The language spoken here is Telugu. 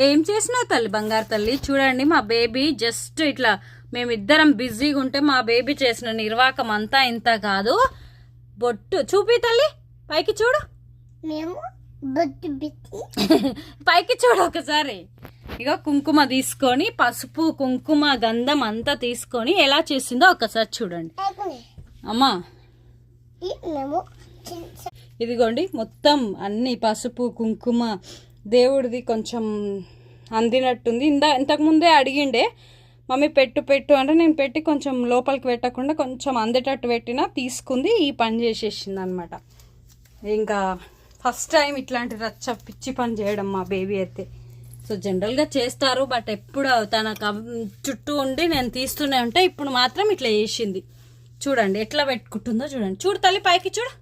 ఏం చేసినావు తల్లి, బంగారు తల్లి? చూడండి మా బేబీ జస్ట్ ఇట్లా మేమిద్దరం బిజీగా ఉంటే మా బేబీ చేసిన నిర్వాకం అంతా ఇంత కాదు. బొట్టు చూపి తల్లి, పైకి చూడు. పైకి చూడు ఒకసారి. ఇక కుంకుమ తీసుకొని పసుపు కుంకుమ గంధం అంతా తీసుకొని ఎలా చేసిందో ఒకసారి చూడండి అమ్మా. ఇదిగోండి మొత్తం అన్ని పసుపు కుంకుమ దేవుడిది కొంచెం అందినట్టుంది. ఇంతకుముందే అడిగిండే మమ్మీ పెట్టు పెట్టు అంటే నేను పెట్టి కొంచెం లోపలికి పెట్టకుండా కొంచెం అందేటట్టు పెట్టినా తీసుకుంది, ఈ పని చేసేసింది అనమాట. ఇంకా ఫస్ట్ టైం ఇట్లాంటి రచ్చ పిచ్చి పని చేయడం మా బేబీ అయితే. సో జనరల్గా చేస్తారు, బట్ ఎప్పుడు తన చుట్టూ ఉండి నేను తీస్తూనే ఉంటే ఇప్పుడు మాత్రం ఇట్లా చేసింది. చూడండి ఎట్లా పెట్టుకుంటుందో చూడండి. చూడు తల్లి, పైకి చూడు.